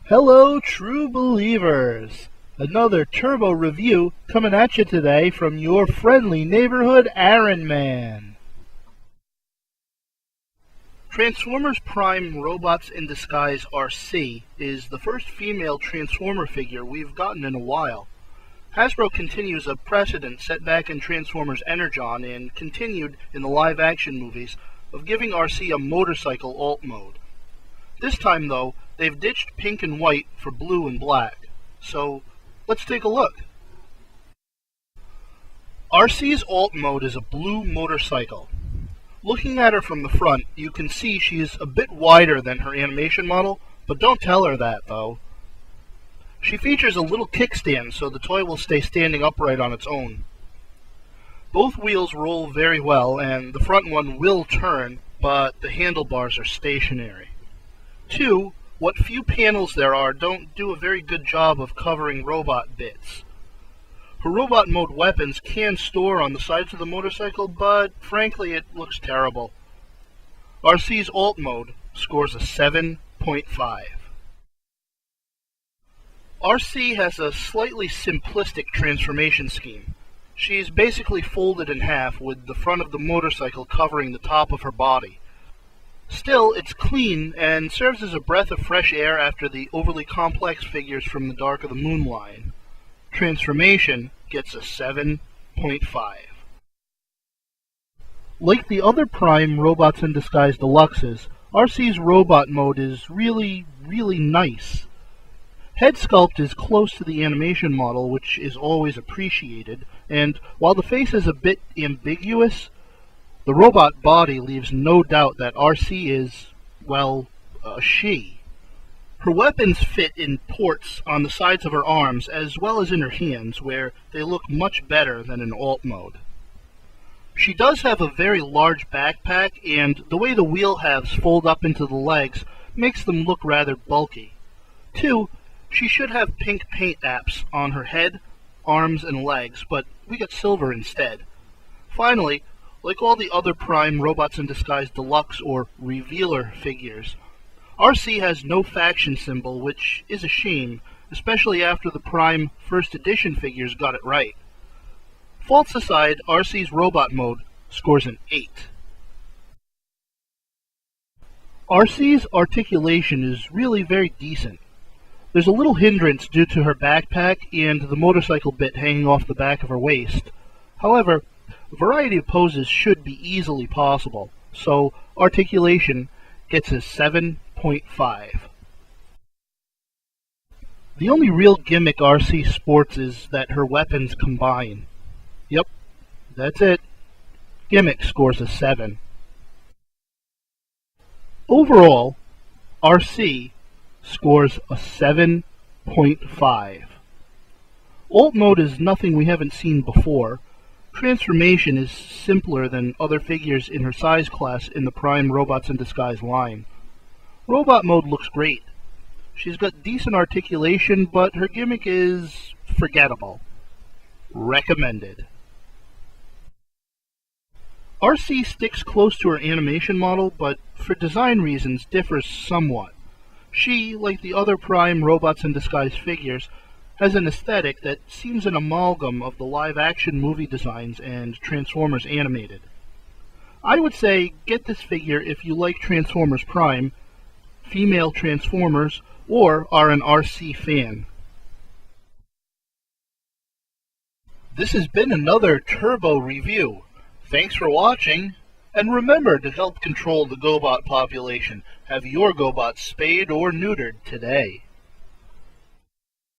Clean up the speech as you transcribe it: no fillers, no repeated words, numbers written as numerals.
Hello, true believers! Another turbo review coming at you today from your friendly neighborhood Iron Man. Transformers Prime Robots in Disguise Arcee is the first female Transformer figure we've gotten in a while. Hasbro continues a precedent set back in Transformers Energon and continued in the live-action movies of giving Arcee a motorcycle alt mode. This time, though, they've ditched pink and white for blue and black. So, let's take a look. Arcee's alt mode is a blue motorcycle. Looking at her from the front, you can see she's a bit wider than her animation model, but don't tell her that, though. She features a little kickstand, so the toy will stay standing upright on its own. Both wheels roll very well, and the front one will turn, but the handlebars are stationary. 2, what few panels there are don't do a very good job of covering robot bits. Her robot mode weapons can store on the sides of the motorcycle, but frankly it looks terrible. Arcee's alt mode scores a 7.5. Arcee has a slightly simplistic transformation scheme. She's basically folded in half, with the front of the motorcycle covering the top of her body. Still, it's clean and serves as a breath of fresh air after the overly complex figures from the Dark of the Moon line. Transformation gets a 7.5. Like the other Prime Robots in Disguise Deluxes, Arcee's robot mode is really nice. Head sculpt is close to the animation model, which is always appreciated, and while the face is a bit ambiguous, the robot body leaves no doubt that Arcee is, well, a she. Her weapons fit in ports on the sides of her arms as well as in her hands, where they look much better than in alt mode. She does have a very large backpack, and the way the wheel halves fold up into the legs makes them look rather bulky. 2, she should have pink paint apps on her head, arms, and legs, but we got silver instead. Finally, like all the other Prime Robots in Disguise Deluxe or Revealer figures, Arcee has no faction symbol, which is a shame, especially after the Prime First Edition figures got it right. Faults aside, Arcee's robot mode scores an 8. Arcee's articulation is really very decent. There's a little hindrance due to her backpack and the motorcycle bit hanging off the back of her waist. However, a variety of poses should be easily possible, so articulation gets a 7.5. The only real gimmick Arcee sports is that her weapons combine. Yep, that's it. Gimmick scores a 7. Overall, Arcee scores a 7.5. Alt mode is nothing we haven't seen before. Transformation is simpler than other figures in her size class in the Prime Robots in Disguise line. Robot mode looks great. She's got decent articulation, but her gimmick is forgettable. Recommended. Arcee sticks close to her animation model, but for design reasons differs somewhat. She, like the other Prime Robots in Disguise figures, has an aesthetic that seems an amalgam of the live-action movie designs and Transformers animated. I would say get this figure if you like Transformers Prime, female Transformers, or are an Arcee fan. This has been another Turbo review. Thanks for watching, and remember to help control the GoBot population. Have your GoBot spayed or neutered today.